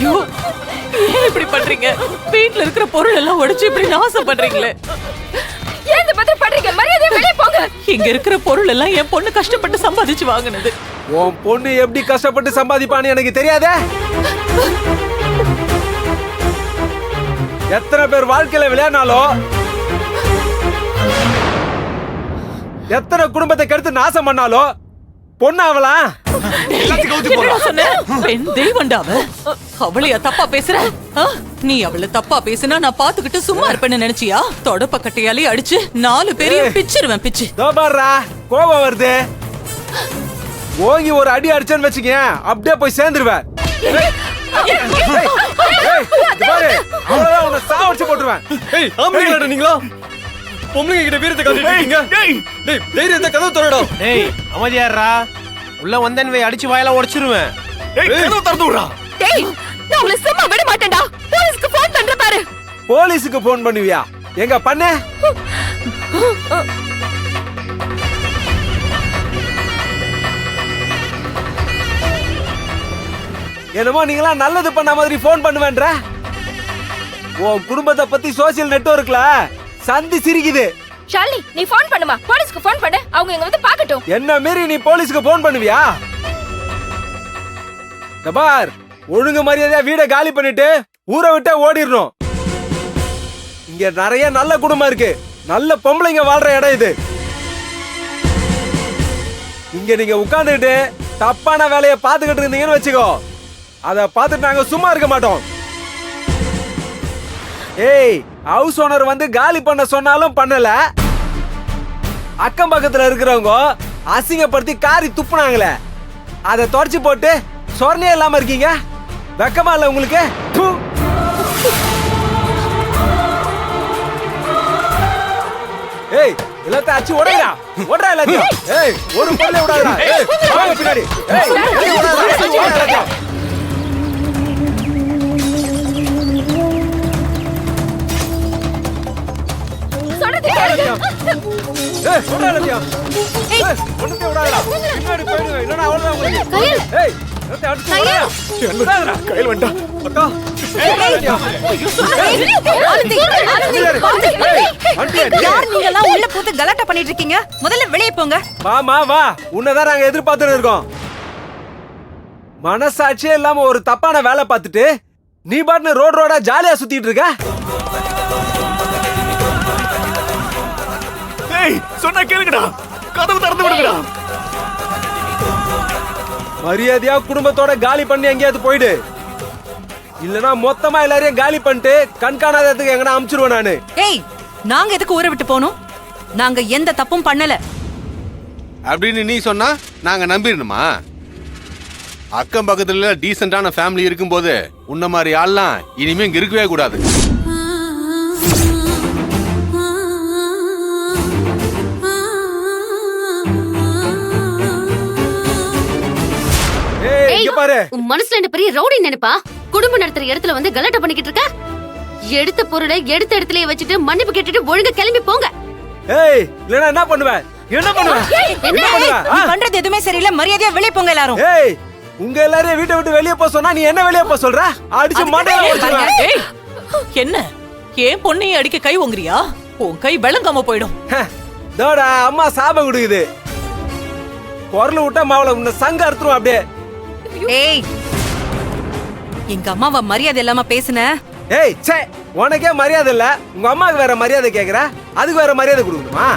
ஐயோ, ஏன் இப்படி பண்றீங்க? வீட்ல இருக்கிற பொருள் எல்லாம் உடைச்சு இப்படி நாசம் பண்றீங்களே. ஏன் இந்த மாதிரி பண்றீங்க? மரியாதையா வெளிய போங்க. இங்க இருக்கிற பொருள் எல்லாம் என் பொண்ணு கஷ்டப்பட்டு சம்பாதிச்சு வாங்குனது. உன் பொண்ணு எப்படி கஷ்டப்பட்டு சம்பாதிப்பான்னு எனக்கு தெரியாதே. எத்தனை பேர் வாழ்க்கையில விளையாடினாலும், எத்தனை குடும்பத்தை கெடுத்து நாசம் பண்ணாலும் பொண்ணு அவலாம். பெண் தெய்வண்டா அவ. அவளையா தப்பா பேசுற? நீ அவளை தப்பா பேசினா நான் பாத்துக்கிட்டு சும்மா இருப்பேன்னு நினைச்சியா? தொடப்ப கட்டையாலே அடிச்சு 4 பேரையும் பிச்சிருவேன். பிச்சு கோபம் வருது. ஓங்கி ஒரு அடி அடிச்சேன்னு வச்சுக்க, அப்படியே போய் சேர்ந்துருவேன். உன்னை சாவடிச்சு போட்டுருவேன். நீங்களா பொம்பளைங்க கிட்ட வீரத்தை காட்டிட்டீங்க. தைரியத்தை கதவு திறடா. டேய் அமைதியாரா. உள்ள வந்தேன் வை, அடிச்சு வாயில உடைச்சிருவேன். கதவு திறந்து விடுறா. டேய், நான் உங்களை சும்மா விட மாட்டேன்டா. போலீஸ்க்கு ஃபோன் பண்ற பாரு. போலீஸ்க்கு ஃபோன் பண்ணுவியா? எங்க பண்ண? என்னமோ நீங்களா நல்லது பண்ண மாதிரி போன் பண்ணுவேன்ற. உன் குடும்பத்தை பத்தி சோசியல் நெட்வொர்க்ல சந்தி சிரிக்குது. ஷாலினி, நீ ஃபோன் பண்ணுமா? போலீஸ்க்கு ஃபோன் பண்ணு. அவங்க இங்க வந்து பார்க்கட்டும். என்ன மீறி நீ போலீஸ்க்கு போன் பண்ணுவியா? பார், ஒழுங்கு மரியாதையா வீட காலி பண்ணிட்டு ஊரை விட்டு ஓடிடணும். இங்க நிறைய நல்ல குடும்பம் இருக்கு. நல்ல பொம்பளைங்க வாழ்ற இடம் இது. இங்க நீங்க உட்கார்ந்துட்டு தப்பான வேலையை பார்த்துக்கிட்டு இருந்தீங்கன்னு வச்சுக்கோ, அத பார்த்துட்டு நாங்க சும்மா இருக்க மாட்டோம். ஏய், ஹவுஸ் ஓனர் வந்து காலி பண்ண சொன்னாலும் பண்ணல. அக்கம் பக்கத்துல இருக்கிறவங்க அசிங்கப்படுத்தி காரி துப்புனாங்களே, அதை தொடச்சு போட்டு சொர்ணையே இல்லாம இருக்கீங்க. வெக்கமா இல்ல உங்களுக்கு? ஏய், எல்லாத்தையும் அச்சு உடையா உடறா எல்லாத்தையும். ஏய், ஒரு பொருளை விடாதடா. ஏய், வாங்க பின்னாடி. ஏய், விடாதடா. சொல்றது கேளுங்க. ஏய், உடறா எல்லாத்தையும். ஏய், ஒண்ணுமே விடாதடா. பின்னாடி போயிடுங்க, இல்லனா அவ்வளவுதான் உங்களுக்கு. ஏய், எல்லாத்தையும் அடிச்சு உடையா. விடாதடா. கையில் வந்தா. அக்கா. யார் நீங்க எல்லாம் உள்ள போட்டு கலாட்டா பண்ணிட்டு இருக்கீங்க? முதல்ல வெளியே போங்க. வாமா வா, உன்னதான் நாங்க எதிர்பார்த்துட்டு இருக்கோம். மனசாட்சியே இல்லாம ஒரு தப்பான வேலை பார்த்துட்டு நீ பாட்டு ரோடா ஜாலியா சுத்திட்டு இருக்க. ஏய், சொன்னா கேளுங்கடா. கதவு திறந்து விடுங்கடா. மரியாதையா குடும்பத்தோட காலி பண்ணி எங்கேயாவது போயிடு. இல்லனா மொத்தமா எல்லாரையும் காலி பண்ணிட்டு கண்காணாத இடத்துக்கு எங்கனா அனுப்பிச்சிருவேன் நானு. ஏய், நாங்க எதுக்கு ஊரை விட்டு போனோம்? நாங்க எந்த தப்பும் பண்ணல அப்படின்னு நீ சொன்னா நாங்க நம்பிடணுமா? அக்கம் பக்கத்துல டீசென்டான ஃபேமிலி இருக்கும்போது உன்ன மாதிரி ஆள்லாம் இனிமே இங்க இருக்கவே கூடாது. ஏய், இங்க பாரு. உன் மனசுல என்ன பெரிய ரவுடி நினைப்பா? குடும்ப நடத்துற இடத்துல வந்து கலாட்டா பண்ணிக்கிட்டு இருக்க. எடுத்த பொருளை எடுத்த இடத்துலயே வச்சுட்டு மன்னிப்பு கேட்டுட்டு ஒழுங்கா கிளம்பி போங்க. ஏய், இல்லனா என்ன பண்ணுவ? என்ன பண்ணுவ? என்ன பண்ணுவ? நீ பண்றது எதுவுமே சரியில்லை. மரியாதையா வெளியே போங்க எல்லாரும். ஏய், உங்க எல்லாரையும் வீட்டை விட்டு வெளியே போக சொன்னா நீ என்ன வெளியே போக சொல்ற? அடிச்சு மண்டையில ஓடிடுவேன். ஏய், என்ன ஏன் பொண்ணையும் அடிக்க கை ஓங்குறியா? உன் கை விளங்காம போயிடும். தோடா, அம்மா சாபம் கொடுக்குது. குரல் விட்டா மாவள உன்னை சங்க அறுத்துரும் அப்படியே. ஏய், எங்க அம்மாவை மரியாதை இல்லாம பேசுன. ஏய், சே, உனக்கே மரியாதை இல்ல, உங்க அம்மாவுக்கு வேற மரியாதை கேக்குற, அதுக்கு வேற மரியாதை கொடுக்கணுமா?